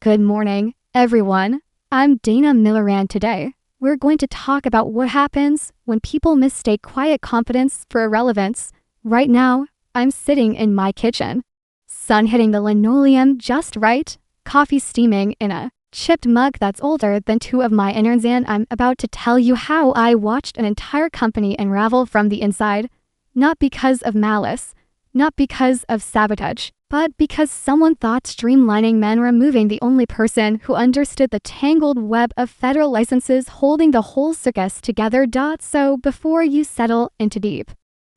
Good morning, everyone. I'm Dana Milleran. Today, we're going to talk about what happens when people mistake quiet confidence for irrelevance. Right now, I'm sitting in my kitchen. Sun hitting the linoleum just right, coffee steaming in a chipped mug that's older than two of my innards, and I'm about to tell you how I watched an entire company unravel from the inside. Not because of malice, not because of sabotage, but because someone thought streamlining meant removing the only person who understood the tangled web of federal licenses holding the whole circus together. So before you settle into deep,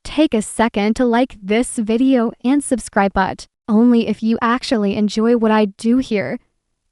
take a second to like this video and subscribe, but only if you actually enjoy what I do here.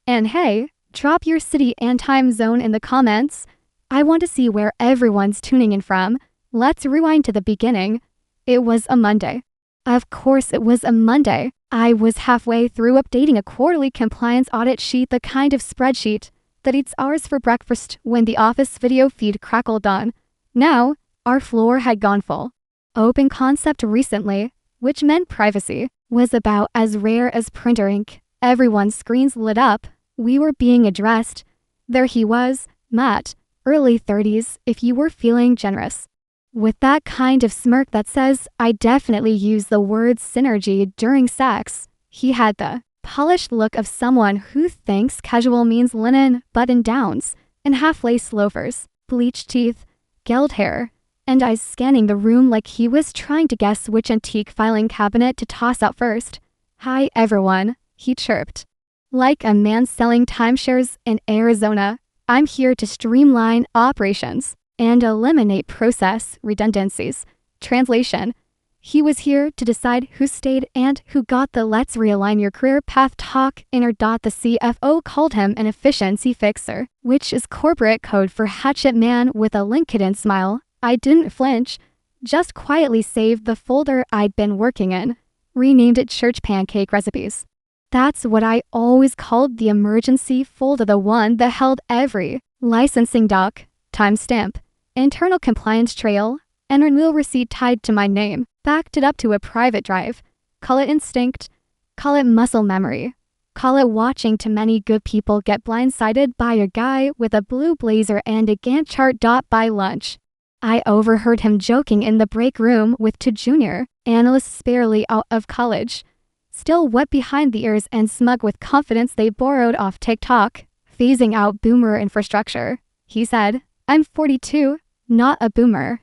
And hey, drop your city and time zone in the comments. I want to see where everyone's tuning in from. Let's rewind to the beginning. It was a Monday. Of course it was a Monday. I was halfway through updating a quarterly compliance audit sheet, the kind of spreadsheet that eats ours for breakfast, when the office video feed crackled on. Now, our floor had gone full. Open concept recently, which meant privacy, was about as rare as printer ink. Everyone's screens lit up. We were being addressed. There he was, Matt, early 30s, if you were feeling generous. With that kind of smirk that says, I definitely use the word synergy during sex. He had the polished look of someone who thinks casual means linen button-downs and half-lace loafers, bleached teeth, gelled hair, and eyes scanning the room like he was trying to guess which antique filing cabinet to toss out first. Hi everyone, he chirped. Like a man selling timeshares in Arizona, I'm here to streamline operations and eliminate process redundancies. Translation: he was here to decide who stayed and who got the let's realign your career path talk. The CFO called him an efficiency fixer, which is corporate code for hatchet man with a LinkedIn smile. I didn't flinch, just quietly saved the folder I'd been working in, renamed it Church Pancake Recipes. That's what I always called the emergency folder, the one that held every licensing doc, timestamp, internal compliance trail, and renewal receipt tied to my name. Backed it up to a private drive. Call it instinct, call it muscle memory, call it watching too many good people get blindsided by a guy with a blue blazer and a Gantt chart. By lunch, I overheard him joking in the break room with two junior analysts barely out of college, still wet behind the ears and smug with confidence they borrowed off TikTok, phasing out boomer infrastructure. He said, I'm 42, not a boomer.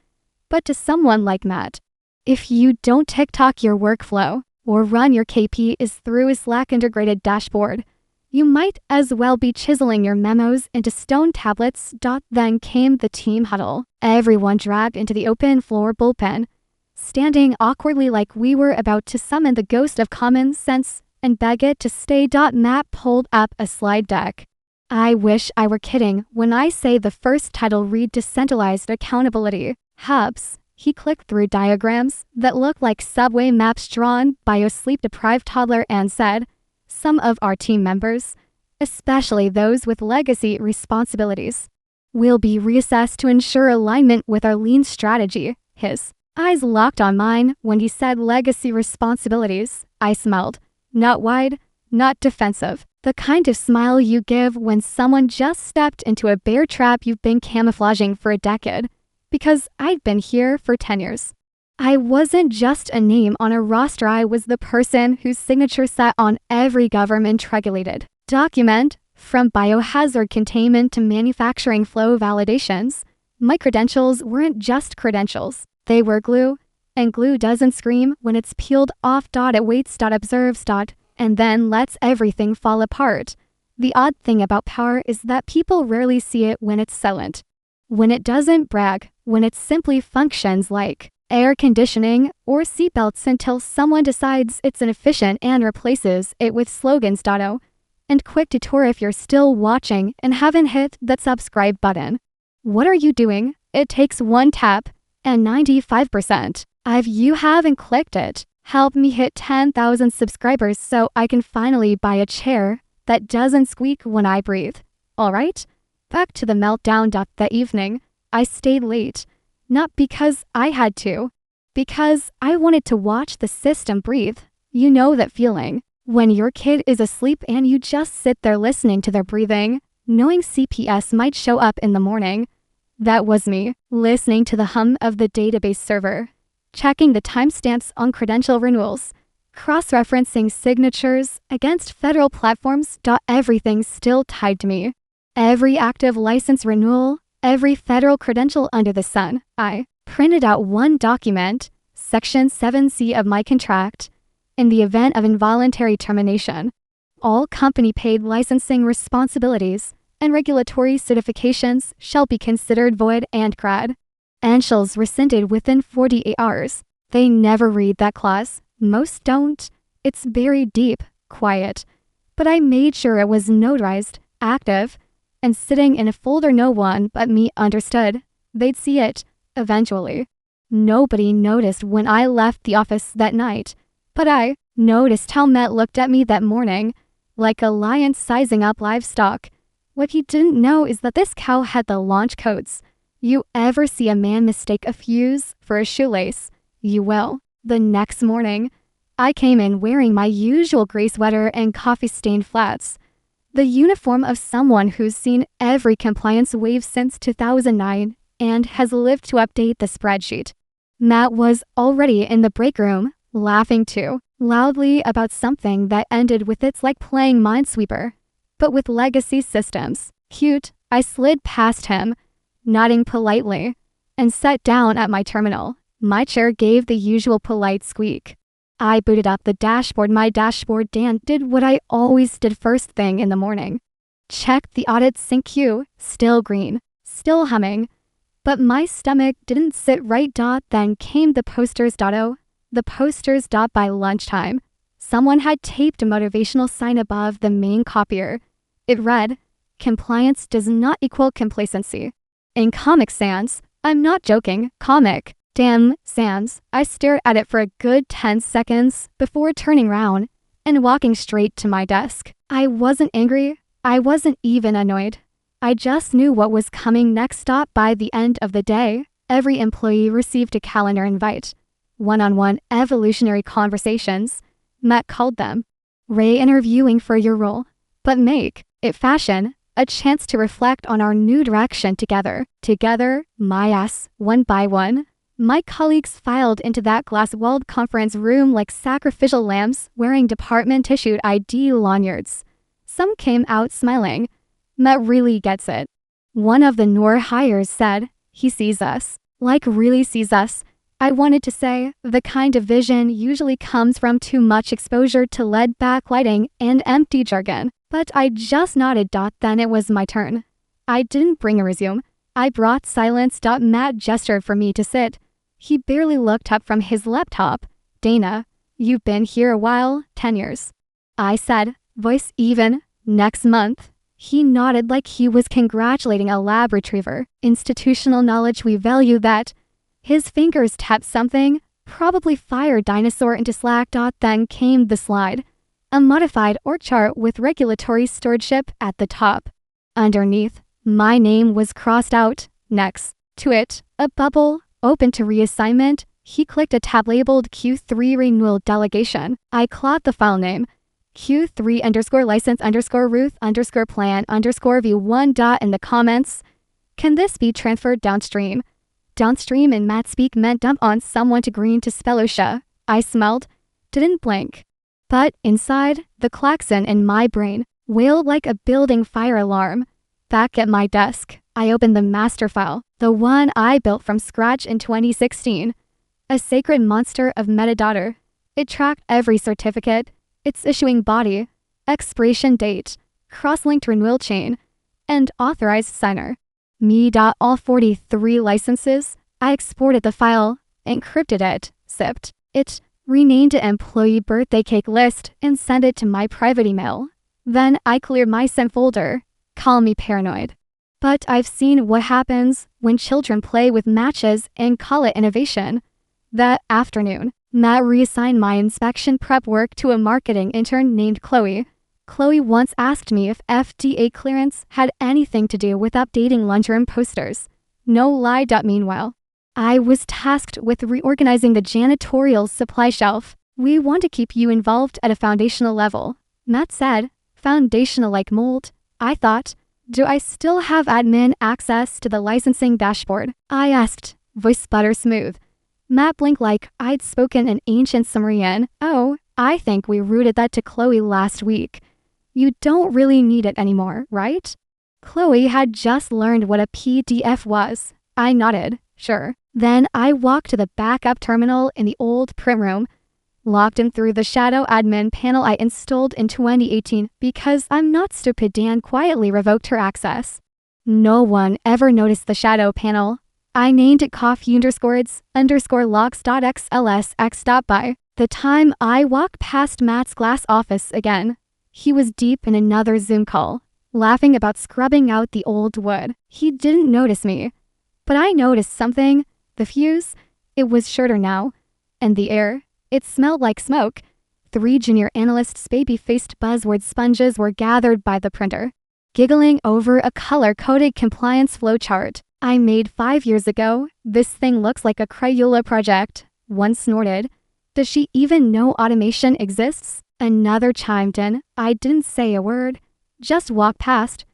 But to someone like Matt, if you don't TikTok your workflow or run your KPIs through a Slack integrated dashboard, you might as well be chiseling your memos into stone tablets. Then came the team huddle. Everyone dragged into the open floor bullpen, standing awkwardly like we were about to summon the ghost of common sense and beg it to stay. Matt pulled up a slide deck. I wish I were kidding when I say the first title read Decentralized Accountability Hubs. He clicked through diagrams that looked like subway maps drawn by a sleep-deprived toddler and said, some of our team members, especially those with legacy responsibilities, will be reassessed to ensure alignment with our lean strategy. His eyes locked on mine when he said legacy responsibilities. I smiled. Not wide, not defensive. The kind of smile you give when someone just stepped into a bear trap you've been camouflaging for a decade. Because I'd been here for 10 years. I wasn't just a name on a roster, I was the person whose signature sat on every government-regulated document, from biohazard containment to manufacturing flow validations. My credentials weren't just credentials. They were glue, and glue doesn't scream when it's peeled off. It waits, observes, and then lets everything fall apart. The odd thing about power is that people rarely see it when it's silent. When it doesn't brag, when it simply functions like air conditioning or seatbelts until someone decides it's inefficient and replaces it with slogans. And quick detour if you're still watching and haven't hit that subscribe button. What are you doing? It takes one tap and 95% of you haven't clicked it. Help me hit 10,000 subscribers so I can finally buy a chair that doesn't squeak when I breathe. All right? Back to the meltdown. That evening, I stayed late, not because I had to, because I wanted to watch the system breathe. You know that feeling When your kid is asleep and you just sit there listening to their breathing, knowing CPS might show up in the morning. That was me, listening to the hum of the database server, checking the timestamps on credential renewals, cross-referencing signatures against federal platforms. Everything still tied to me. Every active license renewal, every federal credential under the sun. I printed out one document, Section 7C of my contract. In the event of involuntary termination, all company-paid licensing responsibilities and regulatory certifications shall be considered void and credentials rescinded within 48 hours. They never read that clause. Most don't. It's buried deep, quiet. But I made sure it was notarized, active, and sitting in a folder no one but me understood. They'd see it, eventually. Nobody noticed when I left the office that night. But I noticed how Matt looked at me that morning, like a lion sizing up livestock. What he didn't know is that this cow had the launch codes. You ever see a man mistake a fuse for a shoelace? You will. The next morning, I came in wearing my usual gray sweater and coffee-stained flats. The uniform of someone who's seen every compliance wave since 2009 and has lived to update the spreadsheet. Matt was already in the break room, laughing too, loudly about something that ended with it's like playing Minesweeper, but with legacy systems. Cute, I slid past him, nodding politely, and sat down at my terminal. My chair gave the usual polite squeak. I booted up the dashboard. My dashboard Dan did what I always did first thing in the morning. Checked the audit sync queue, still green, still humming, but my stomach didn't sit right. Then came the posters. The posters. By lunchtime, someone had taped a motivational sign above the main copier. It read, "Compliance does not equal complacency." In Comic Sans, I'm not joking, Comic Damn Sans, I stared at it for a good 10 seconds before turning around and walking straight to my desk. I wasn't angry. I wasn't even annoyed. I just knew what was coming next. By the end of the day, every employee received a calendar invite. One-on-one evolutionary conversations, Matt called them. Re-interviewing for your role, but make it fashion, a chance to reflect on our new direction together. Together, my ass, one by one. My colleagues filed into that glass-walled conference room like sacrificial lambs wearing department-issued ID lanyards. Some came out smiling. Matt really gets it. One of the newer hires said, he sees us. Like really sees us. I wanted to say, the kind of vision usually comes from too much exposure to LED backlighting and empty jargon, but I just nodded. Then it was my turn. I didn't bring a resume. I brought silence. Matt gestured for me to sit. He barely looked up from his laptop. Dana, you've been here a while, 10 years. I said, voice even, next month. He nodded like he was congratulating a lab retriever. Institutional knowledge, we value that. His fingers tapped something, probably fired dinosaur into Slack. Then came the slide. A modified org chart with regulatory stewardship at the top. Underneath, my name was crossed out. Next to it, a bubble, open to reassignment. He clicked a tab labeled Q3 Renewal Delegation. I clawed the file name. Q3 _ license _ Ruth _ plan _ V1. In the comments. Can this be transferred downstream? Downstream in Matt speak meant dump on someone to green to spell OSHA. I smelled, didn't blink. But inside, the klaxon in my brain wailed like a building fire alarm. Back at my desk, I opened the master file, the one I built from scratch in 2016. A sacred monster of metadata. It tracked every certificate, its issuing body, expiration date, cross-linked renewal chain, and authorized signer. Me. All 43 licenses. I exported the file, encrypted it, zipped it, renamed it employee birthday cake list, and sent it to my private email. Then I cleared my sent folder. Call me paranoid. But I've seen what happens when children play with matches and call it innovation. That afternoon, Matt reassigned my inspection prep work to a marketing intern named Chloe. Chloe once asked me if FDA clearance had anything to do with updating lunchroom posters. No lie. Meanwhile, I was tasked with reorganizing the janitorial supply shelf. We want to keep you involved at a foundational level. Matt said. Foundational like mold. I thought. Do I still have admin access to the licensing dashboard? I asked, voice butter smooth. Matt blinked like I'd spoken in ancient Sumerian. Oh, I think we routed that to Chloe last week. You don't really need it anymore, right? Chloe had just learned what a PDF was. I nodded, sure. Then I walked to the backup terminal in the old print room, logged in through the shadow admin panel I installed in 2018 because I'm not stupid. Dan quietly revoked her access. No one ever noticed the shadow panel. I named it coffee_logs.xlsx.by. The time I walked past Matt's glass office again, he was deep in another Zoom call, laughing about scrubbing out the old wood. He didn't notice me, but I noticed something. The fuse, it was shorter now, and the air, it smelled like smoke. 3 junior analysts' baby-faced buzzword sponges were gathered by the printer, giggling over a color-coded compliance flowchart I made 5 years ago. This thing looks like a Crayola project. One snorted. Does she even know automation exists? Another chimed in. I didn't say a word. Just walked past.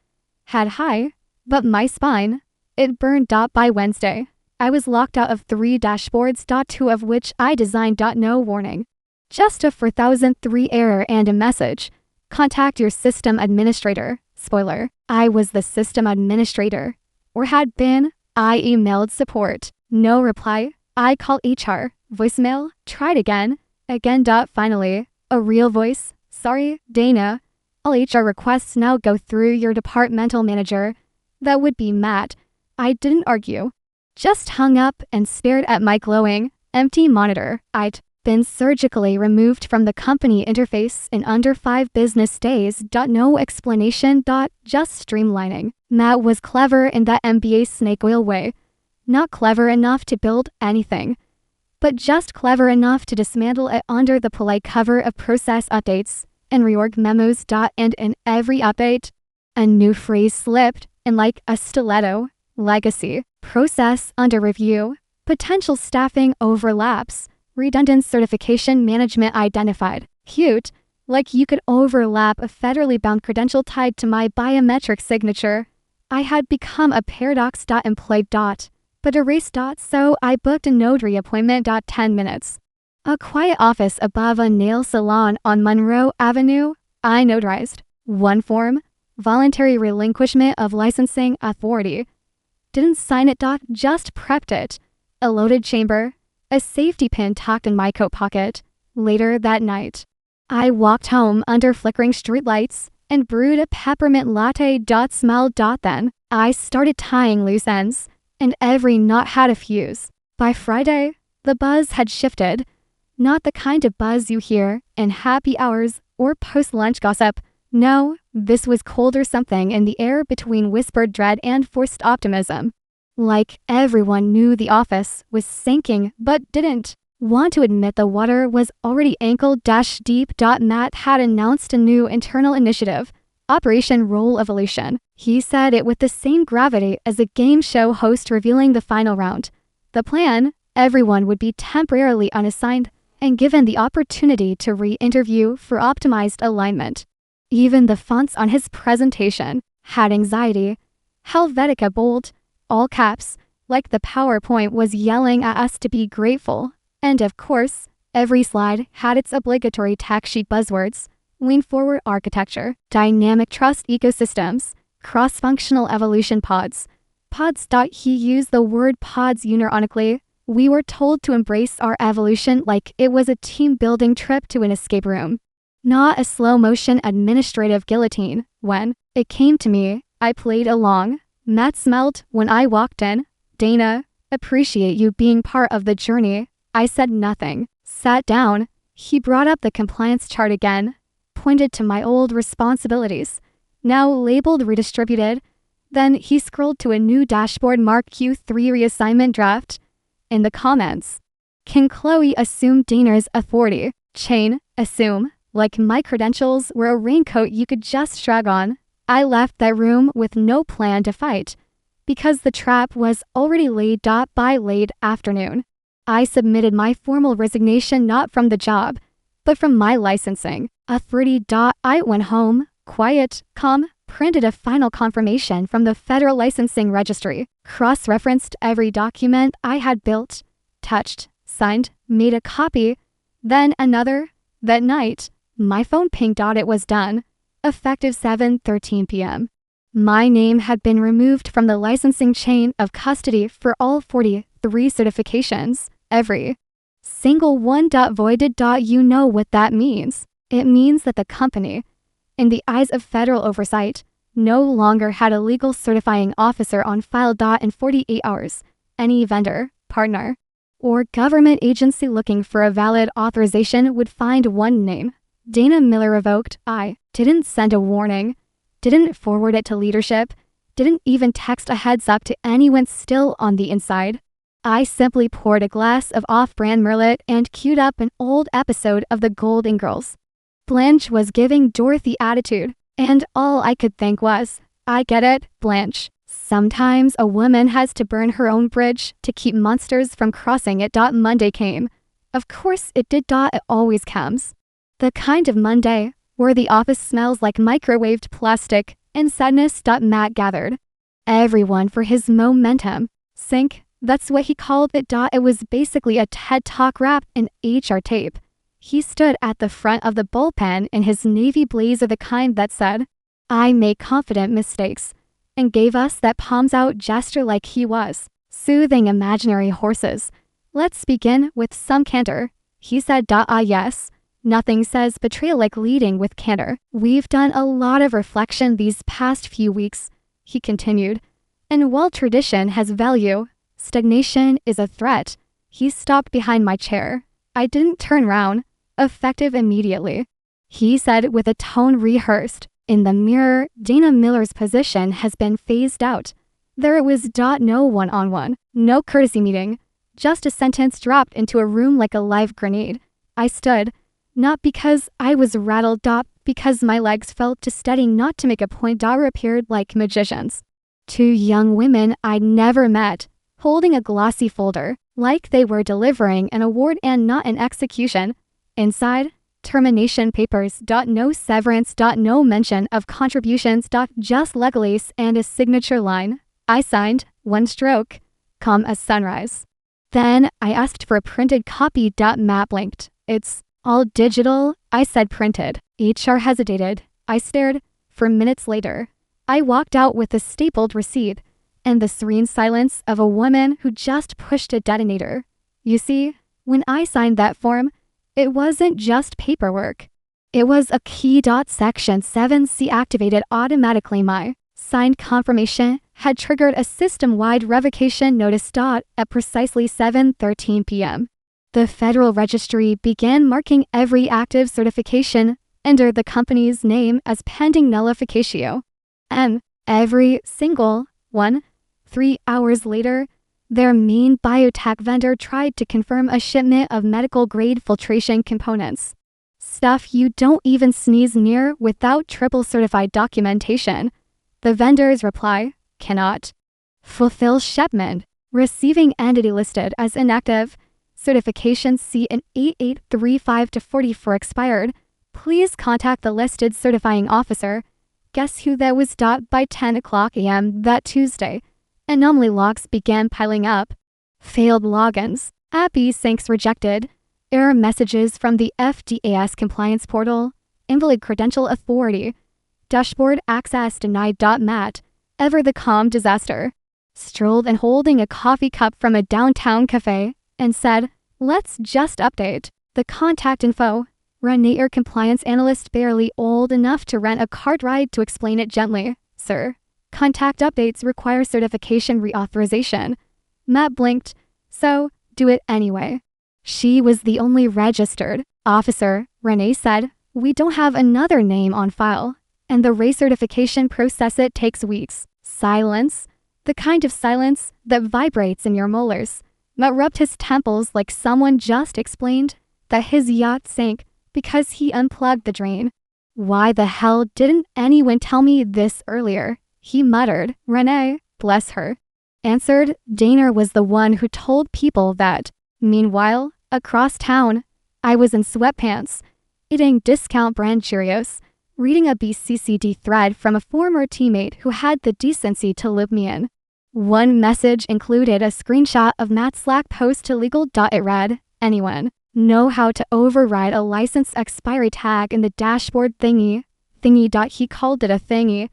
Had high, but my spine, it burned. By Wednesday, I was locked out of 3 dashboards. 2 of which I designed. No warning. Just a 4003 error and a message. Contact your system administrator. Spoiler, I was the system administrator. Or had been. I emailed support. No reply. I called HR. Voicemail. Tried again. Again. Finally, a real voice. Sorry, Dana. All HR requests now go through your departmental manager. That would be Matt. I didn't argue. Just hung up and stared at my glowing, empty monitor. I'd been surgically removed from the company interface in under 5 business days. No explanation. Just streamlining. Matt was clever in that MBA snake oil way. Not clever enough to build anything, but just clever enough to dismantle it under the polite cover of process updates and reorg memos. And in every update, a new phrase slipped in like a stiletto. Legacy, process under review, potential staffing overlaps, redundant certification management identified. Cute, like you could overlap a federally bound credential tied to my biometric signature. I had become a paradox. Employed. But erased. So I booked a notary appointment. 10 minutes. A quiet office above a nail salon on Monroe Avenue. I notarized. 1 form, voluntary relinquishment of licensing authority. Didn't sign it. Just prepped it. A loaded chamber, a safety pin tucked in my coat pocket. Later that night, I walked home under flickering streetlights and brewed a peppermint latte. Smell. Then I started tying loose ends, and every knot had a fuse. By Friday, the buzz had shifted. Not the kind of buzz you hear in happy hours or post-lunch gossip. No, this was colder, something in the air between whispered dread and forced optimism. Like everyone knew the office was sinking but didn't want to admit the water was already ankle-deep. Matt had announced a new internal initiative, Operation Role Evolution. He said it with the same gravity as a game show host revealing the final round. The plan, everyone would be temporarily unassigned and given the opportunity to re-interview for optimized alignment. Even the fonts on his presentation had anxiety. Helvetica bold, all caps, like the PowerPoint was yelling at us to be grateful. And of course, every slide had its obligatory tech sheet buzzwords: lean forward architecture, dynamic trust ecosystems, cross-functional evolution pods. Pods. He used the word pods unironically. We were told to embrace our evolution like it was a team-building trip to an escape room, not a slow-motion administrative guillotine. When it came to me, I played along. Matt smiled when I walked in. Dana, appreciate you being part of the journey. I said nothing. Sat down. He brought up the compliance chart again, pointed to my old responsibilities, now labeled redistributed. Then he scrolled to a new dashboard marked Q3 reassignment draft. In the comments, can Chloe assume Dana's authority? Chain, assume, like my credentials were a raincoat you could just shrug on. I left that room with no plan to fight, because the trap was already laid. By late afternoon, I submitted my formal resignation, not from the job, But from my licensing authority. I went home, quiet, calm, printed a final confirmation from the Federal Licensing Registry, cross-referenced every document I had built, touched, signed, made a copy, then another. That night, my phone pinged. It was done. Effective 7:13 p.m. My name had been removed from the licensing chain of custody for all 43 certifications, every single one. Voided. You know what that means. It means that the company, in the eyes of federal oversight, no longer had a legal certifying officer on file. In 48 hours, any vendor, partner, or government agency looking for a valid authorization would find one name. Dana Miller revoked. I didn't send a warning, didn't forward it to leadership, didn't even text a heads up to anyone still on the inside. I simply poured a glass of off-brand Merlot and queued up an old episode of The Golden Girls. Blanche was giving Dorothy attitude, and all I could think was, I get it, Blanche. Sometimes a woman has to burn her own bridge to keep monsters from crossing it. Monday came. Of course it did. It always comes. The kind of Monday where the office smells like microwaved plastic and sadness. Matt gathered everyone for his momentum sink. That's what he called it. It was basically a TED Talk wrapped in HR tape. He stood at the front of the bullpen in his navy blazer, the kind that said, I make confident mistakes, and gave us that palms out gesture like he was soothing imaginary horses. Let's begin with some candor, he said. Yes. Nothing says betrayal like leading with candor. We've done a lot of reflection these past few weeks, he continued. And while tradition has value, stagnation is a threat. He stopped behind my chair. I didn't turn round. Effective immediately, he said with a tone rehearsed. In the mirror, Dana Miller's position has been phased out. There was. No one-on-one, no courtesy meeting, just a sentence dropped into a room like a live grenade. I stood, not because I was rattled. Because my legs felt too steady not to make a point. Appeared like magicians. Two young women I'd never met, holding a glossy folder, like they were delivering an award and not an execution. Inside, termination papers. No severance. No mention of contributions. Just legalese and a signature line. I signed, one stroke, calm as sunrise. Then I asked for a printed copy. Matt blinked. It's all digital, I said. Printed. HR hesitated. I stared. For minutes later, I walked out with a stapled receipt and the serene silence of a woman who just pushed a detonator. You see, when I signed that form, it wasn't just paperwork. It was a key. Section 7C activated automatically. My signed confirmation had triggered a system-wide revocation notice. At precisely 7:13 p.m. The Federal Registry began marking every active certification under the company's name as pending nullification. And every single one. 3 hours later, their main biotech vendor tried to confirm a shipment of medical-grade filtration components. Stuff you don't even sneeze near without triple-certified documentation. The vendor's reply, cannot fulfill shipment. Receiving entity listed as inactive. Certification C in 8835-44 expired. Please contact the listed certifying officer. Guess who that was? By 10 o'clock a.m. that Tuesday, anomaly logs began piling up. Failed logins, API syncs rejected, error messages from the FDA's compliance portal, invalid credential authority, dashboard access denied. Matt, ever the calm disaster, strolled and holding a coffee cup from a downtown cafe and said, let's just update the contact info. Renee, your compliance analyst, barely old enough to rent a cart ride, to explain it gently. Sir, contact updates require certification reauthorization. Matt blinked. So, do it anyway. She was the only registered officer, Renee said. We don't have another name on file, and the recertification process, it takes weeks. Silence. The kind of silence that vibrates in your molars. Matt rubbed his temples like someone just explained that his yacht sank because he unplugged the drain. Why the hell didn't anyone tell me this earlier? He muttered. Renee, bless her, answered. Dana was the one who told people that. Meanwhile, across town, I was in sweatpants, eating discount brand Cheerios, reading a BCCD thread from a former teammate who had the decency to loop me in. One message included a screenshot of Matt's Slack post to legal. It read, "Anyone know how to override a license expiry tag in the dashboard thingy? He called it a thingy.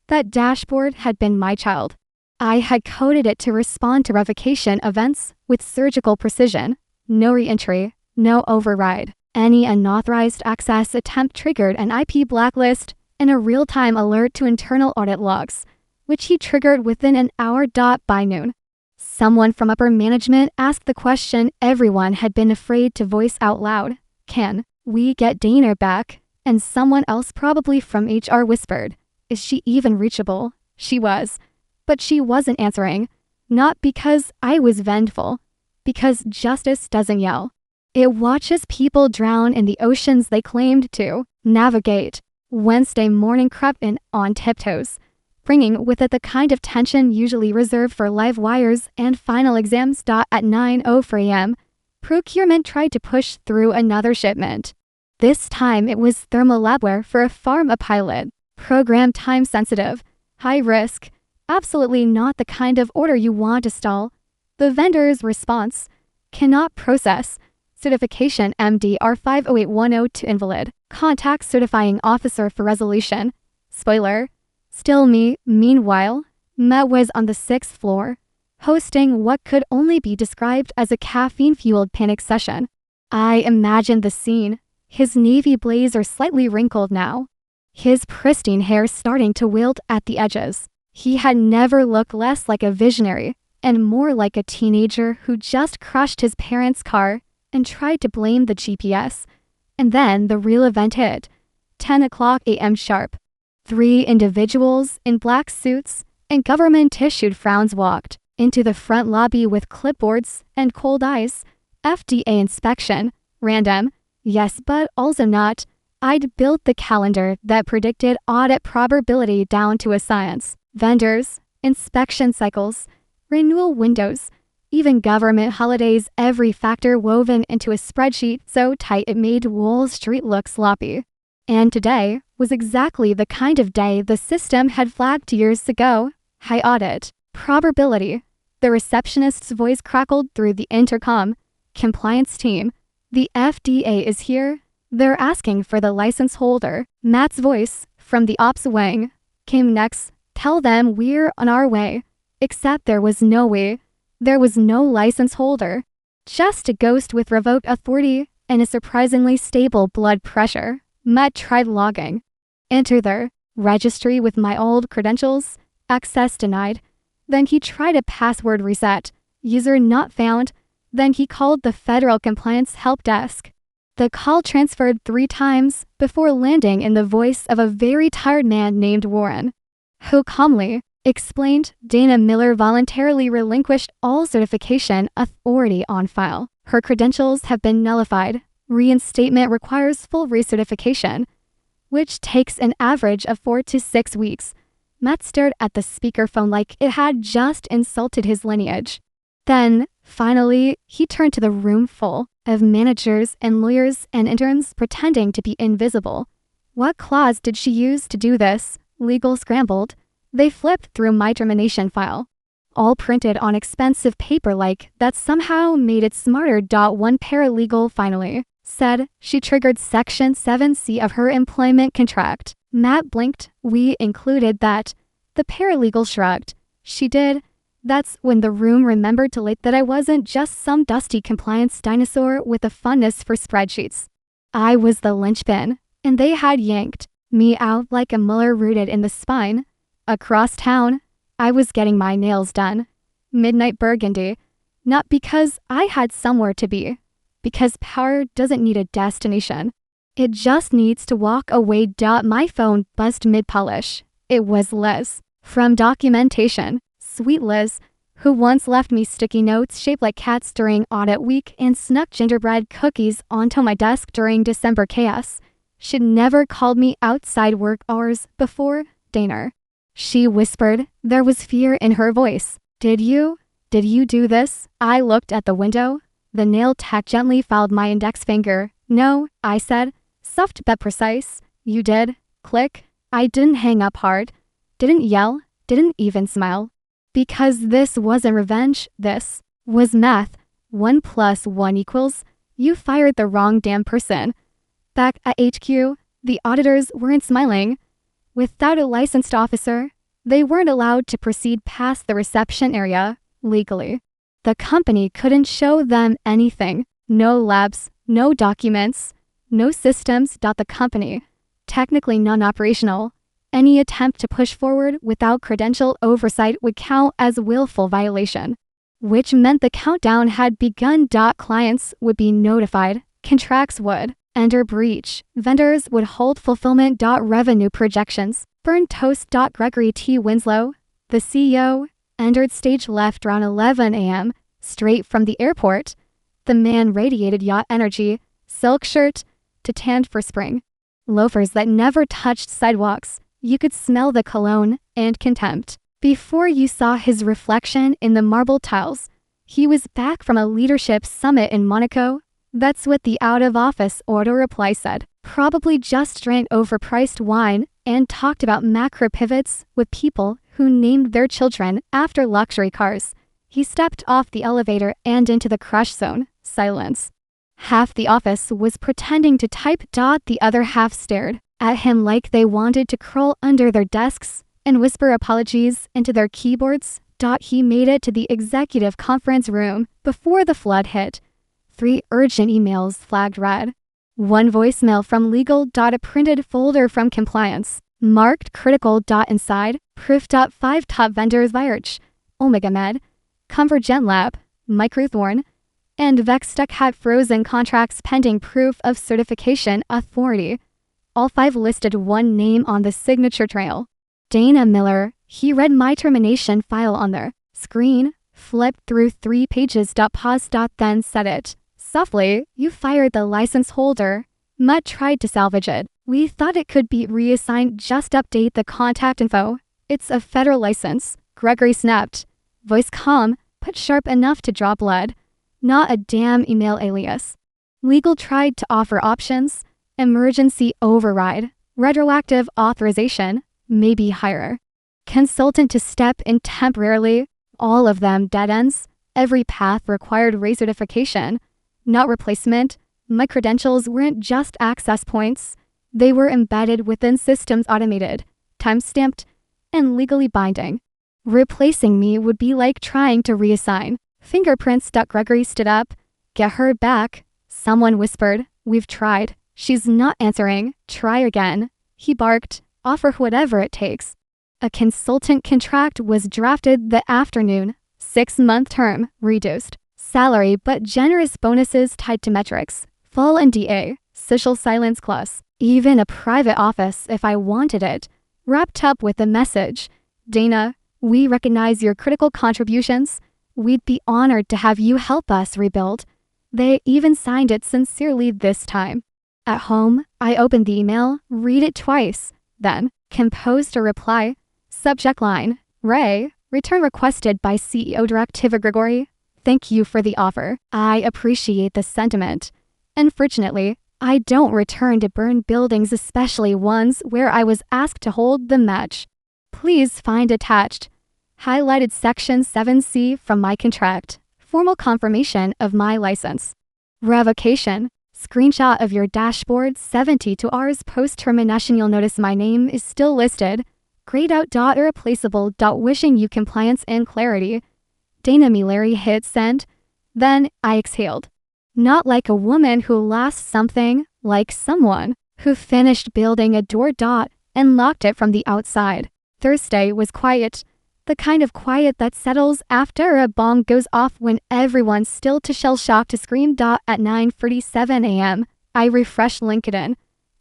That dashboard had been my child. I had coded it to respond to revocation events with surgical precision. No reentry, no override. Any unauthorized access attempt triggered an IP blacklist and a real-time alert to internal audit logs, which he triggered within an hour. By noon, someone from upper management asked the question everyone had been afraid to voice out loud. Can we get Dana back? And someone else, probably from HR, whispered, is she even reachable? She was. But she wasn't answering. Not because I was vengeful. Because justice doesn't yell. It watches people drown in the oceans they claimed to navigate. Wednesday morning crept in on tiptoes, bringing with it the kind of tension usually reserved for live wires and final exams. At 9:04 a.m., procurement tried to push through another shipment. This time it was thermal labware for a pharma pilot. Program time sensitive, high risk, absolutely not the kind of order you want to stall. The vendor's response: cannot process. Certification MDR 50810 to invalid. Contact certifying officer for resolution. Spoiler: still me. Meanwhile, Matt was on the 6th floor, hosting what could only be described as a caffeine-fueled panic session. I imagined the scene, his navy blazer slightly wrinkled now, his pristine hair starting to wilt at the edges. He had never looked less like a visionary and more like a teenager who just crushed his parents' car and tried to blame the GPS. And then the real event hit. 10:00 a.m. sharp. 3 individuals in black suits and government-issued frowns walked into the front lobby with clipboards and cold eyes. FDA inspection. Random. Yes, but also not. I'd built the calendar that predicted audit probability down to a science. Vendors, inspection cycles, renewal windows, even government holidays, every factor woven into a spreadsheet so tight it made Wall Street look sloppy. And today was exactly the kind of day the system had flagged years ago. High audit probability. The receptionist's voice crackled through the intercom. Compliance team, the FDA is here. They're asking for the license holder. Matt's voice, from the ops wing, came next. Tell them we're on our way. Except there was no way. There was no license holder. Just a ghost with revoked authority and a surprisingly stable blood pressure. Matt tried logging. Enter their registry with my old credentials. Access denied. Then he tried a password reset. User not found. Then he called the Federal Compliance Help Desk. The call transferred 3 times before landing in the voice of a very tired man named Warren, who calmly explained Dana Miller voluntarily relinquished all certification authority on file. Her credentials have been nullified. Reinstatement requires full recertification, which takes an average of 4 to 6 weeks. Matt stared at the speakerphone like it had just insulted his lineage. Then, finally, he turned to the room full of managers and lawyers and interns pretending to be invisible. What clause did she use to do this? Legal scrambled. They flipped through my termination file, all printed on expensive paper like that somehow made it smarter. One paralegal finally said she triggered Section 7C of her employment contract. Matt blinked. We included that. The paralegal shrugged. She did. That's when the room remembered to late that I wasn't just some dusty compliance dinosaur with a fondness for spreadsheets. I was the linchpin, and they had yanked me out like a muller rooted in the spine. Across town, I was getting my nails done. Midnight Burgundy. Not because I had somewhere to be. Because power doesn't need a destination. It just needs to walk away. My phone buzzed mid-polish. It was Liz. From documentation. Sweet Liz, who once left me sticky notes shaped like cats during audit week and snuck gingerbread cookies onto my desk during December chaos. She'd never called me outside work hours before dinner. She whispered. There was fear in her voice. Did you do this? I looked at the window. The nail tech gently filed my index finger. No, I said. Soft but precise. You did. Click. I didn't hang up hard. Didn't yell. Didn't even smile. Because this wasn't revenge. This was math. 1 + 1 equals. You fired the wrong damn person. Back at HQ, the auditors weren't smiling. Without a licensed officer, they weren't allowed to proceed past the reception area legally. The company couldn't show them anything. No labs, no documents, no systems. The company, technically non-operational. Any attempt to push forward without credential oversight would count as willful violation, which meant the countdown had begun. Clients would be notified. Contracts would enter breach. Vendors would hold fulfillment. Revenue projections. Burn toast. Gregory T. Winslow, the CEO, entered stage left around 11 a.m., straight from the airport. The man radiated yacht energy, silk shirt, to tanned for spring. Loafers that never touched sidewalks. You could smell the cologne and contempt before you saw his reflection in the marble tiles. He was back from a leadership summit in Monaco. That's what the out-of-office order reply said. Probably just drank overpriced wine and talked about macro pivots with people who named their children after luxury cars. He stepped off the elevator and into the crush zone. Silence. Half the office was pretending to type. The other half stared at him like they wanted to crawl under their desks and whisper apologies into their keyboards. He made it to the executive conference room before the flood hit. 3 urgent emails flagged red. 1 voicemail from legal. A printed folder from compliance, marked critical. Inside, proof. 5 top vendors: Virch, Omega Med, Convergent Lab, Microthorn, and Vextech had frozen contracts pending proof of certification authority. All 5 listed one name on the signature trail. Dana Miller. He read my termination file on their screen, flipped through 3 pages. Pause. Then said it softly. You fired the license holder. Mutt tried to salvage it. We thought it could be reassigned. Just update the contact info. It's a federal license. Gregory snapped. Voice calm, but sharp enough to draw blood. Not a damn email alias. Legal tried to offer options. Emergency override. Retroactive authorization. Maybe higher. Consultant to step in temporarily. All of them dead ends. Every path required recertification, not replacement. My credentials weren't just access points. They were embedded within systems, automated, time-stamped, and legally binding. Replacing me would be like trying to reassign fingerprints. Gregory stood up. Get her back. Someone whispered. We've tried. She's not answering. Try again. He barked. Offer whatever it takes. A consultant contract was drafted the afternoon. 6-month term, reduced salary but generous bonuses tied to metrics. Full NDA, social silence clause. Even a private office if I wanted it. Wrapped up with a message. Dana, we recognize your critical contributions. We'd be honored to have you help us rebuild. They even signed it sincerely this time. At home, I opened the email, read it twice, then composed a reply. Subject line, Ray, return requested by CEO Directive Gregory. Thank you for the offer. I appreciate the sentiment. Unfortunately, I don't return to burn buildings, especially ones where I was asked to hold the match. Please find attached. Highlighted section 7C from my contract. Formal confirmation of my license. Revocation. Screenshot of your dashboard 72 hours post-termination. You'll notice my name is still listed. Grayed out. Irreplaceable. Wishing you compliance and clarity. Dana Milleri hit send. Then I exhaled. Not like a woman who lost something, like someone who finished building a door. And locked it from the outside. Thursday was quiet. The kind of quiet that settles after a bomb goes off when everyone's still too shell-shocked to scream. At 9:47 a.m., I refreshed LinkedIn.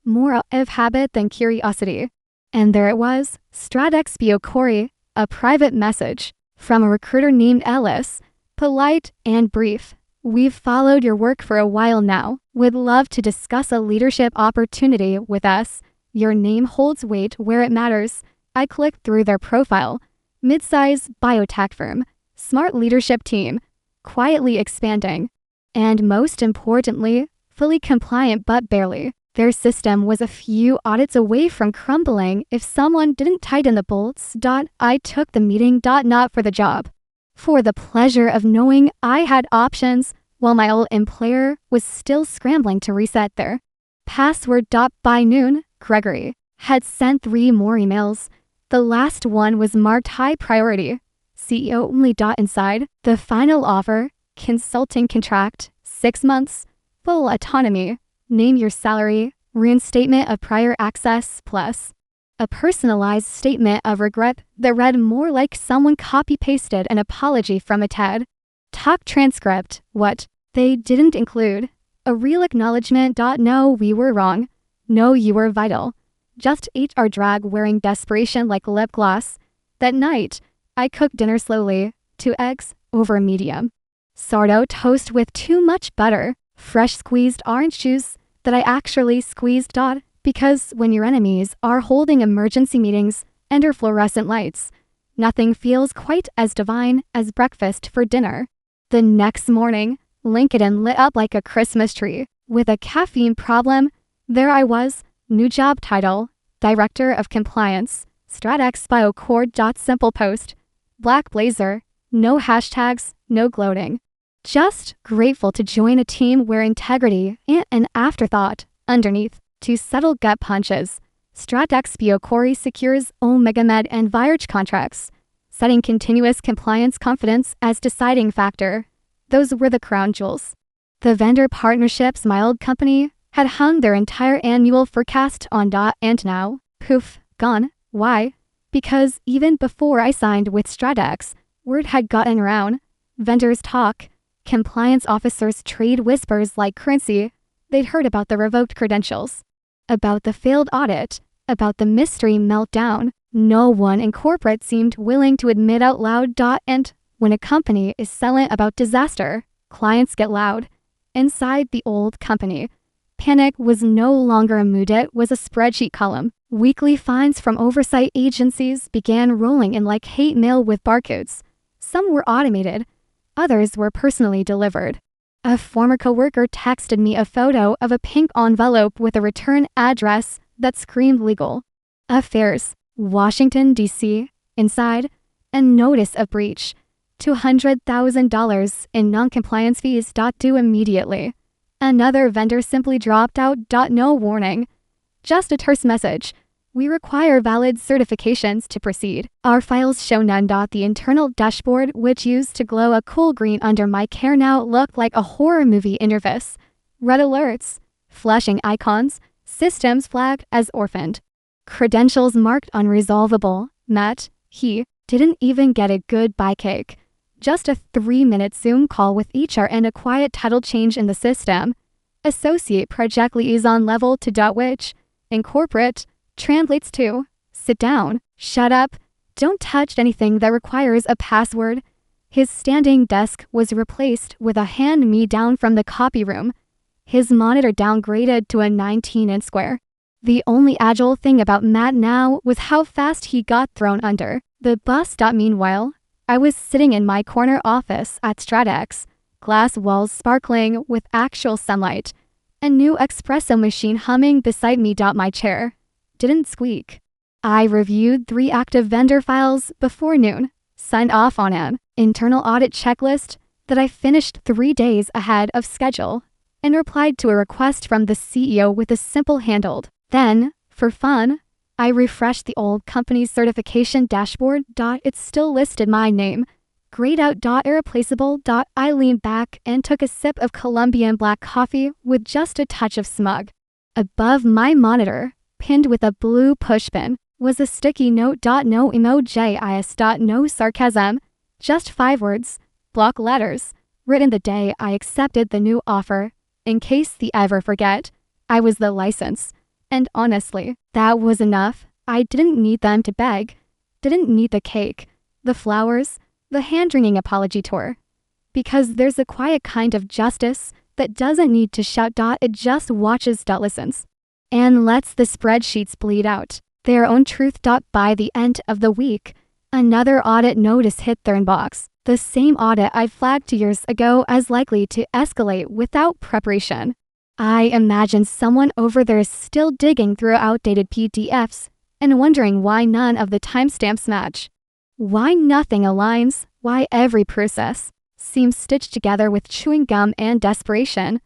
More out of habit than curiosity. And there it was, Stratexpio Corey, a private message from a recruiter named Ellis, polite and brief. We've followed your work for a while now. Would love to discuss a leadership opportunity with us. Your name holds weight where it matters. I clicked through their profile. Mid-size biotech firm, smart leadership team, quietly expanding, and most importantly, fully compliant but barely. Their system was a few audits away from crumbling if someone didn't tighten the bolts. I took the meeting. Not for the job. For the pleasure of knowing I had options while my old employer was still scrambling to reset their password. By noon, Gregory had sent 3 more emails. The last one was marked high priority. CEO only. Inside, the final offer, consulting contract, 6 months, full autonomy, name your salary, reinstatement of prior access, plus a personalized statement of regret that read more like someone copy-pasted an apology from a TED Talk transcript. What they didn't include: a real acknowledgement. No, we were wrong. No, you were vital. Just HR drag wearing desperation like lip gloss. That night, I cooked dinner slowly, 2 eggs over medium sourdough toast with too much butter, fresh squeezed orange juice that I actually squeezed. Because when your enemies are holding emergency meetings under fluorescent lights, nothing feels quite as divine as breakfast for dinner. The next morning, LinkedIn lit up like a Christmas tree. With a caffeine problem, there I was, new job title, Director of Compliance, StratEx BioCore. Simple post, black blazer, no hashtags, no gloating. Just grateful to join a team where integrity and an afterthought underneath. To settle gut punches, StratEx BioCore secures OmegaMed and Virage contracts, setting continuous compliance confidence as deciding factor. Those were the crown jewels. The vendor partnerships my old company had hung their entire annual forecast on. And now, poof, gone. Why? Because even before I signed with StratEx, word had gotten around. Vendors talk, compliance officers trade whispers like currency. They'd heard about the revoked credentials, about the failed audit, about the mystery meltdown. No one in corporate seemed willing to admit out loud. And when a company is silent about disaster, clients get loud. Inside the old company, panic was no longer a mood, it was a spreadsheet column. Weekly fines from oversight agencies began rolling in like hate mail with barcodes. Some were automated, others were personally delivered. A former coworker texted me a photo of a pink envelope with a return address that screamed legal affairs, Washington, D.C. Inside, a notice of breach, $200,000 in non-compliance fees. Due immediately. Another vendor simply dropped out. No warning. Just a terse message. We require valid certifications to proceed. Our files show none. The internal dashboard, which used to glow a cool green under my care, now looked like a horror movie interface. Red alerts, flashing icons, systems flagged as orphaned, credentials marked unresolvable. Matt, he didn't even get a goodbye cake. Just a 3-minute Zoom call with HR and a quiet title change in the system. Associate project liaison level to. Which, in corporate, translates to sit down, shut up, don't touch anything that requires a password. His standing desk was replaced with a hand-me-down from the copy room. His monitor downgraded to a 19-inch square. The only agile thing about Matt now was how fast he got thrown under the bus. Meanwhile, I was sitting in my corner office at StratEx, glass walls sparkling with actual sunlight, a new espresso machine humming beside me. My chair didn't squeak. I reviewed 3 active vendor files before noon, signed off on an internal audit checklist that I finished 3 days ahead of schedule, and replied to a request from the CEO with a simple handled. Then, for fun, I refreshed the old company's certification dashboard. It still listed my name. Grayed out. Irreplaceable. I leaned back and took a sip of Colombian black coffee with just a touch of smug. Above my monitor, pinned with a blue pushpin, was a sticky note. No emojis. No sarcasm. Just 5 words, block letters, written the day I accepted the new offer. In case they ever forget, I was the license. And honestly, that was enough. I didn't need them to beg. Didn't need the cake, the flowers, the hand-wringing apology tour. Because there's a quiet kind of justice that doesn't need to shout. It just watches. Listens. And lets the spreadsheets bleed out their own truth. By the end of the week, another audit notice hit their inbox. The same audit I flagged 2 years ago as likely to escalate without preparation. I imagine someone over there is still digging through outdated PDFs and wondering why none of the timestamps match. Why nothing aligns, why every process seems stitched together with chewing gum and desperation.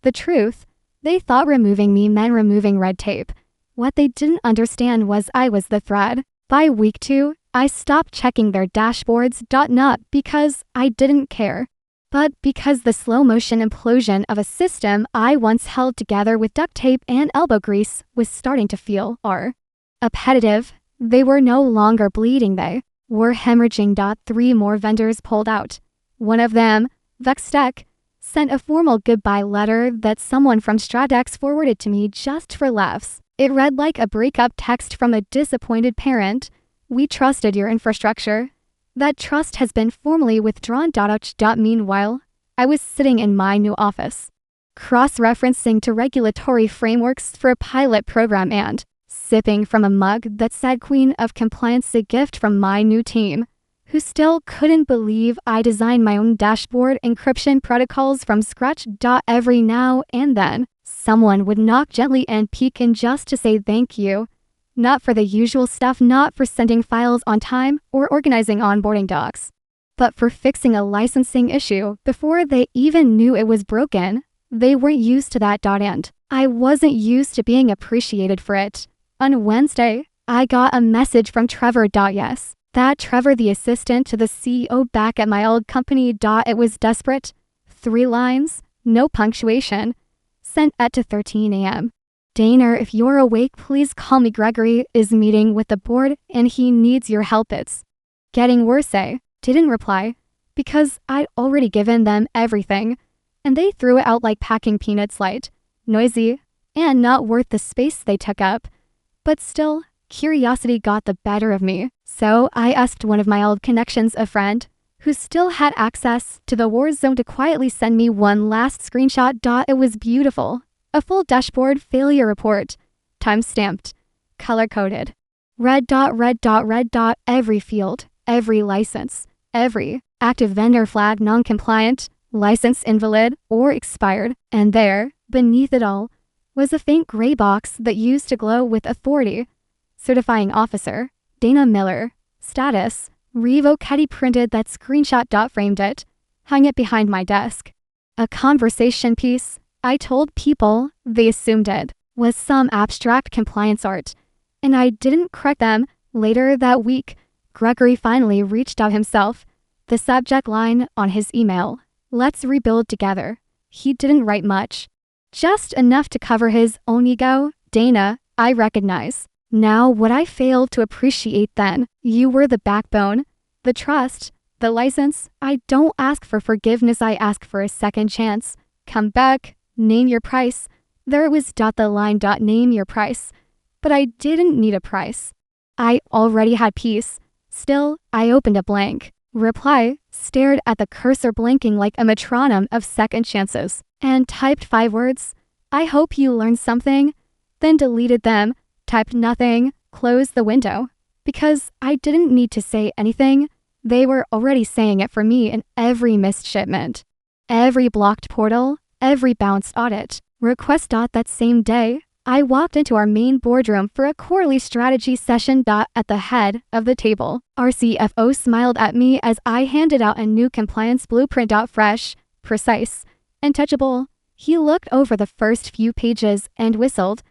The truth, they thought removing me meant removing red tape. What they didn't understand was I was the thread. By week 2, I stopped checking their dashboards, not because I didn't care, but because the slow-motion implosion of a system I once held together with duct tape and elbow grease was starting to feel repetitive. They were no longer bleeding, they were hemorrhaging. 3 more vendors pulled out. One of them, Vextech, sent a formal goodbye letter that someone from Stratex forwarded to me just for laughs. It read like a breakup text from a disappointed parent. We trusted your infrastructure. That trust has been formally withdrawn. Meanwhile, I was sitting in my new office, cross-referencing to regulatory frameworks for a pilot program and sipping from a mug that said Queen of Compliance, a gift from my new team, who still couldn't believe I designed my own dashboard encryption protocols from scratch. Every now and then, someone would knock gently and peek in just to say thank you. Not for the usual stuff, not for sending files on time or organizing onboarding docs, but for fixing a licensing issue before they even knew it was broken. They weren't used to that. And I wasn't used to being appreciated for it. On Wednesday, I got a message from Trevor. Yes, that Trevor, the assistant to the CEO back at my old company. It was desperate. 3 lines, no punctuation, sent at 13 a.m. Dana, if you're awake, please call me. Gregory is meeting with the board and he needs your help. It's getting worse. I didn't reply because I'd already given them everything and they threw it out like packing peanuts, light, noisy, and not worth the space they took up. But still, curiosity got the better of me. So I asked one of my old connections, a friend who still had access to the war zone, to quietly send me one last screenshot. It was beautiful. A full dashboard failure report, time-stamped, color-coded. Red. Every field, every license, every active vendor flag non-compliant, license invalid, or expired. And there, beneath it all, was a faint gray box that used to glow with authority. Certifying officer, Dana Miller. Status, revoke. He printed that screenshot. Framed it, hung it behind my desk. A conversation piece. I told people, they assumed it was some abstract compliance art, and I didn't correct them. Later that week, Gregory finally reached out himself. The subject line on his email, "Let's rebuild together." He didn't write much, just enough to cover his own ego. Dana, I recognize now what I failed to appreciate then. You were the backbone, the trust, the license. I don't ask for forgiveness, I ask for a second chance. Come back. Name your price. There it was. The line. Name your price. But I didn't need a price. I already had peace. Still, I opened a blank reply, stared at the cursor blinking like a metronome of second chances, and typed 5 words. I hope you learned something. Then deleted them, typed nothing, closed the window. Because I didn't need to say anything. They were already saying it for me in every missed shipment, every blocked portal, every bounced audit request. That same day, I walked into our main boardroom for a quarterly strategy session. At the head of the table, our CFO smiled at me as I handed out a new compliance blueprint. Fresh, precise, and touchable. He looked over the first few pages and whistled.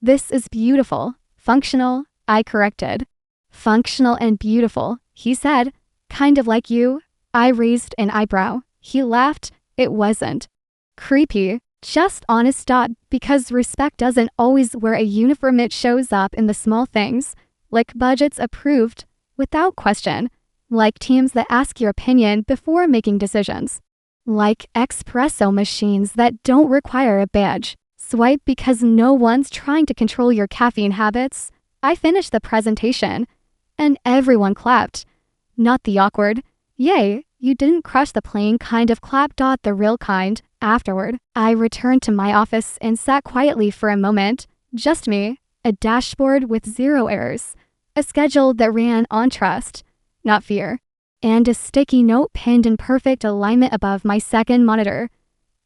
This is beautiful. Functional, I corrected. Functional and beautiful, he said. Kind of like you. I raised an eyebrow. He laughed. It wasn't creepy, just honest. Because respect doesn't always wear a uniform. It shows up in the small things, like budgets approved without question, like teams that ask your opinion before making decisions, like espresso machines that don't require a badge swipe because no one's trying to control your caffeine habits. I finished the presentation, and everyone clapped. Not the awkward, "Yay, you didn't crush the plane" kind of clap. The real kind. Afterward, I returned to my office and sat quietly for a moment. Just me, a dashboard with 0 errors, a schedule that ran on trust, not fear, and a sticky note pinned in perfect alignment above my second monitor.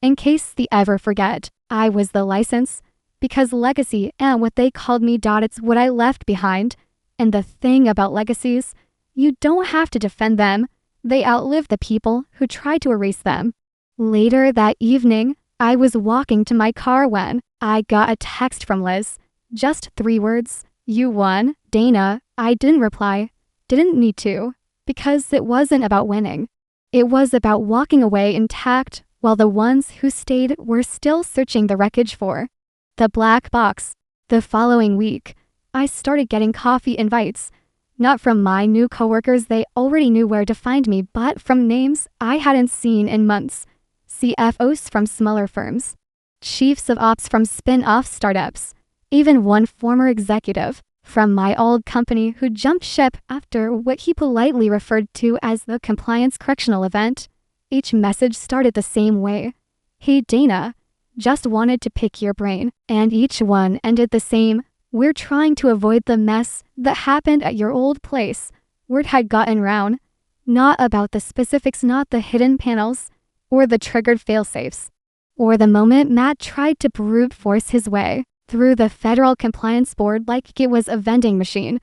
In case they ever forget, I was the license. Because legacy and what they called me. It's what I left behind. And the thing about legacies, you don't have to defend them. They outlive the people who try to erase them. Later that evening, I was walking to my car when I got a text from Liz. Just 3 words. You won, Dana. I didn't reply. Didn't need to. Because it wasn't about winning. It was about walking away intact while the ones who stayed were still searching the wreckage for the black box. The following week, I started getting coffee invites. Not from my new coworkers, they already knew where to find me, but from names I hadn't seen in months. CFOs from smaller firms, chiefs of ops from spin-off startups, even one former executive from my old company who jumped ship after what he politely referred to as the compliance correctional event. Each message started the same way. Hey Dana, just wanted to pick your brain. And each one ended the same. We're trying to avoid the mess that happened at your old place. Word had gotten round. Not about the specifics, not the hidden panels, or the triggered failsafes, or the moment Matt tried to brute force his way through the federal compliance board like it was a vending machine.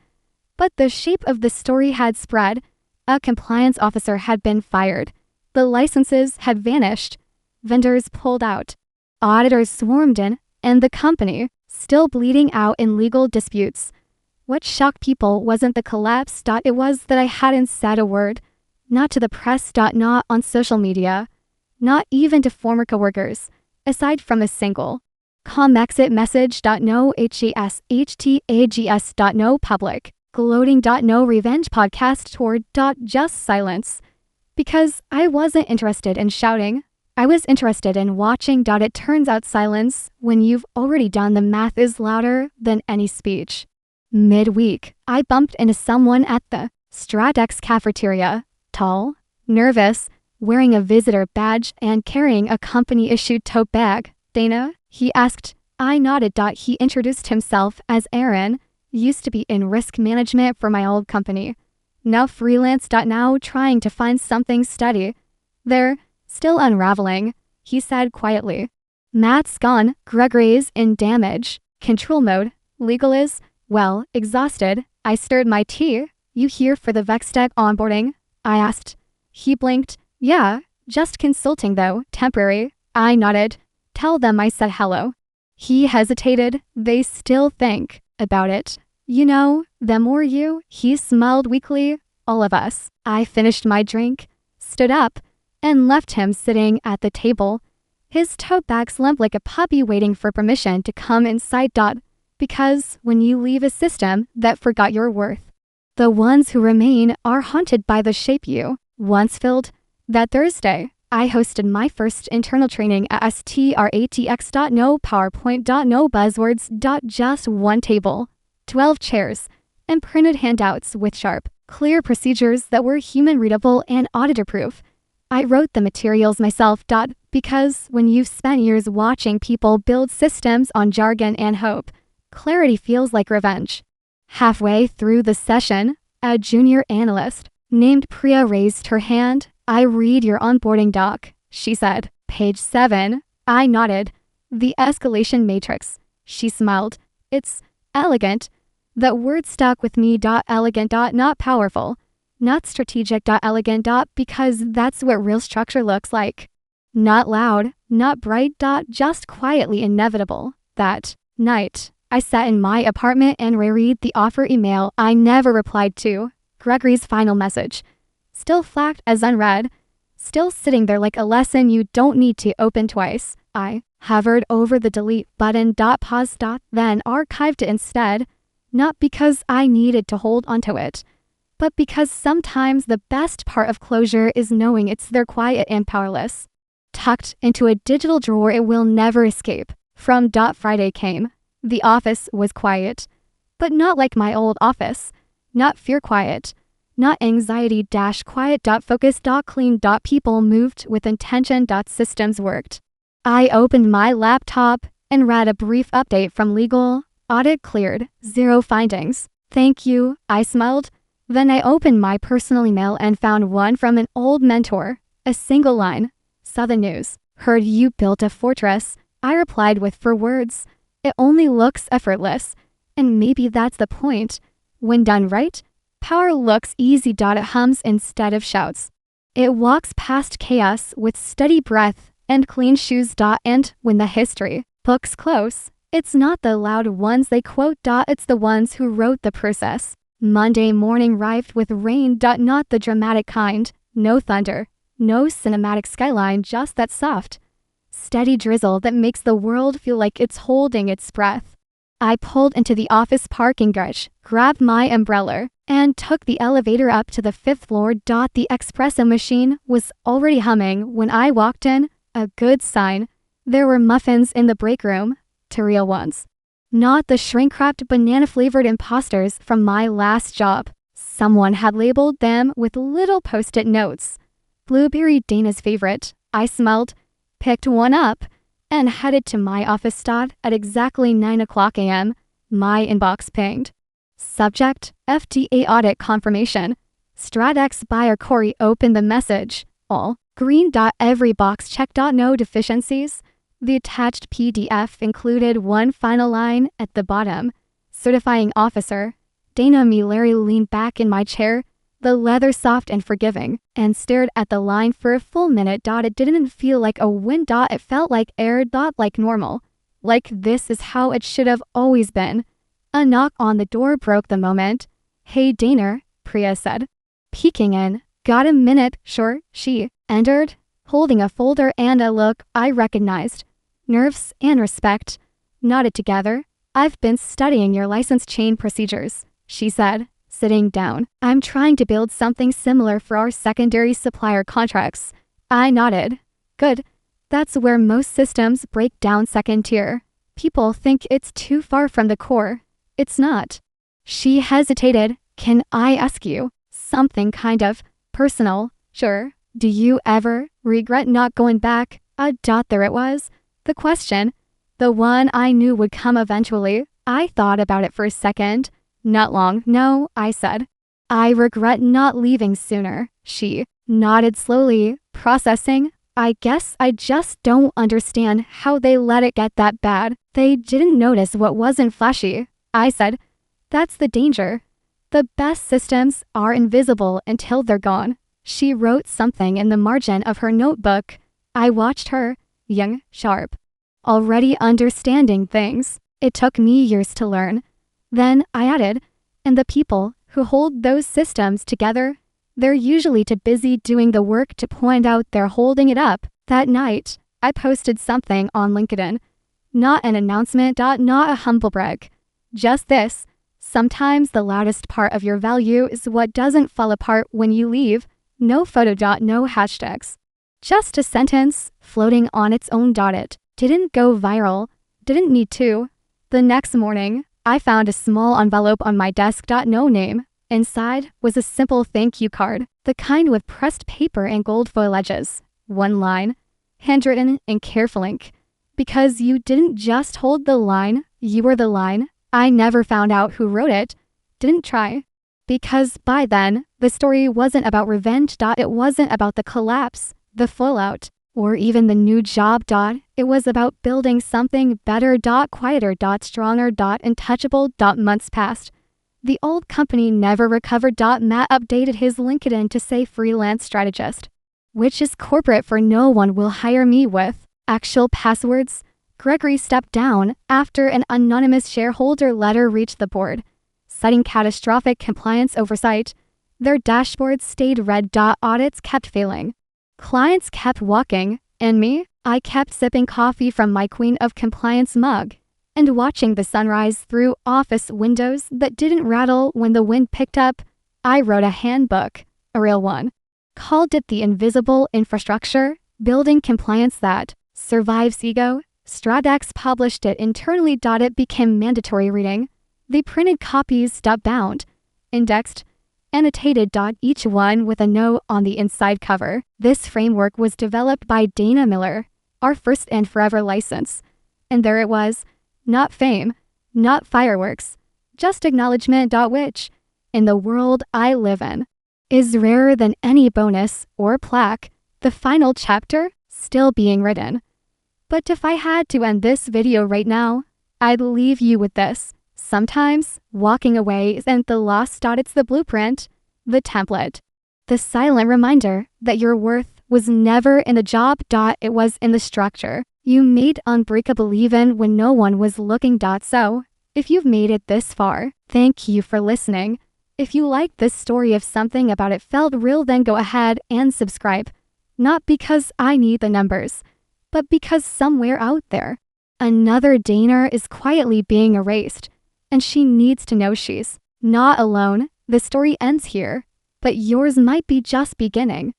But the shape of the story had spread. A compliance officer had been fired. The licenses had vanished. Vendors pulled out. Auditors swarmed in, and the company, still bleeding out in legal disputes. What shocked people wasn't the collapse. It was that I hadn't said a word. Not to the press. Not on social media. Not even to former coworkers, aside from a single exit message. No HESHTAGS. No public gloating. No revenge podcast tour. Just silence. Because I wasn't interested in shouting. I was interested in watching. It turns out silence, when you've already done the math, is louder than any speech. Midweek, I bumped into someone at the Stratex cafeteria. Tall, nervous, wearing a visitor badge and carrying a company-issued tote bag. Dana? He asked. I nodded. He introduced himself as Aaron. Used to be in risk management for my old company. Now freelance. Now trying to find something steady. They're still unraveling, he said quietly. Matt's gone. Gregory's in damage control mode. Legal is, well, exhausted. I stirred my tea. You here for the Vextech onboarding? I asked. He blinked. Yeah, just consulting though, temporary. I nodded. Tell them I said hello. He hesitated. They still think about it. You know, them or you? He smiled weakly. All of us. I finished my drink, stood up, and left him sitting at the table. His tote bag slumped like a puppy waiting for permission to come inside. Because when you leave a system that forgot your worth, the ones who remain are haunted by the shape you once filled. That Thursday, I hosted my first internal training at STRATX. No PowerPoint. No buzzwords. Just one table, 12 chairs, and printed handouts with sharp, clear procedures that were human readable and auditor proof. I wrote the materials myself. Because when you've spent years watching people build systems on jargon and hope, clarity feels like revenge. Halfway through the session, a junior analyst named Priya raised her hand. I read your onboarding doc, she said. Page 7. I nodded. The escalation matrix. She smiled. It's elegant. That word stuck with me. Elegant. Not powerful. Not strategic. Elegant. Because that's what real structure looks like. Not loud, not bright. Just quietly inevitable. That night, I sat in my apartment and reread the offer email I never replied to. Gregory's final message. Still flagged as unread. Still sitting there like a lesson you don't need to open twice. I hovered over the delete button. Pause. Then archived it instead. Not because I needed to hold onto it, but because sometimes the best part of closure is knowing it's there, quiet and powerless. Tucked into a digital drawer it will never escape. From Friday came. The office was quiet, but not like my old office. Not fear quiet. Not anxiety quiet. Focus. Clean. People moved with intention. Systems worked. I opened my laptop and read a brief update from legal. Audit cleared. 0 findings. Thank you, I smiled. Then I opened my personal email and found one from an old mentor. A single line. Saw the news. Heard you built a fortress, I replied with 4 words. It only looks effortless. And maybe that's the point. When done right, power looks easy. It hums instead of shouts. It walks past chaos with steady breath and clean shoes. And when the history books close, it's not the loud ones they quote. It's the ones who wrote the process. Monday morning arrived with rain. Not the dramatic kind. No thunder. No cinematic skyline, just that soft, steady drizzle that makes the world feel like it's holding its breath. I pulled into the office parking garage, grabbed my umbrella, and took the elevator up to the 5th floor. The espresso machine was already humming when I walked in, a good sign. There were muffins in the break room, real ones. Not the shrink-wrapped banana-flavored imposters from my last job. Someone had labeled them with little post-it notes. Blueberry, Dana's favorite. I smelled, picked one up, and headed to my office. At exactly 9:00 a.m., my inbox pinged. Subject, FDA audit confirmation. Stradex buyer Corey opened the message. All green. Every box checked. No deficiencies. The attached PDF included one final line at the bottom. Certifying officer. Dana. Larry leaned back in my chair, the leather soft and forgiving, and stared at the line for a full minute. It didn't feel like a win. It felt like air. Like normal. Like this is how it should have always been. A knock on the door broke the moment. Hey Dana, Priya said, peeking in. Got a minute? Sure, she entered, holding a folder and a look I recognized. Nerves and respect knotted together. I've been studying your license chain procedures, she said, sitting down. I'm trying to build something similar for our secondary supplier contracts. I nodded. Good. That's where most systems break down. Second tier. People think it's too far from the core. It's not. She hesitated. Can I ask you something kind of personal? Sure. Do you ever regret not going back? There it was. The question. The one I knew would come eventually. I thought about it for a second. Not long. No, I said. I regret not leaving sooner. She nodded slowly, processing. I guess I just don't understand how they let it get that bad. They didn't notice what wasn't flashy. I said, that's the danger. The best systems are invisible until they're gone. She wrote something in the margin of her notebook. I watched her, young, sharp, already understanding things. It took me years to learn. Then I added, and the people who hold those systems together, they're usually too busy doing the work to point out they're holding it up. That night, I posted something on LinkedIn. Not an announcement. Not a humble brag. Just this. Sometimes the loudest part of your value is what doesn't fall apart when you leave. No photo. No hashtags. Just a sentence floating on its own. It didn't go viral. Didn't need to. The next morning, I found a small envelope on my desk. No name. Inside was a simple thank you card, the kind with pressed paper and gold foil edges. One line, handwritten in careful ink. Because you didn't just hold the line, you were the line. I never found out who wrote it. Didn't try. Because by then, the story wasn't about revenge. It wasn't about the collapse, the fallout, or even the new job. It was about building something better. Quieter. Stronger. Untouchable. Months passed. The old company never recovered. Matt updated his LinkedIn to say freelance strategist, which is corporate for no one will hire me with actual passwords. Gregory stepped down after an anonymous shareholder letter reached the board, citing catastrophic compliance oversight. Their dashboards stayed red. Audits kept failing. Clients kept walking, and me, I kept sipping coffee from my Queen of Compliance mug and watching the sunrise through office windows that didn't rattle when the wind picked up. I wrote a handbook, a real one, called it The Invisible Infrastructure, Building Compliance That Survives Ego. Stradex published it internally. It became mandatory reading. They printed copies. Bound, indexed, annotated. Each one with a note on the inside cover. This framework was developed by Dana Miller, our first and forever license. And there it was. Not fame, not fireworks, just acknowledgement. Which, in the world I live in, is rarer than any bonus or plaque. The final chapter, still being written. But if I had to end this video right now, I'd leave you with this. Sometimes, walking away isn't the lost. It's the blueprint, the template, the silent reminder that your worth was never in the job. It was in the structure you made unbreakable even when no one was looking. So, if you've made it this far, thank you for listening. If you like this story, if something about it felt real, then go ahead and subscribe. Not because I need the numbers, but because somewhere out there, another Dana is quietly being erased, and she needs to know she's not alone. The story ends here, but yours might be just beginning.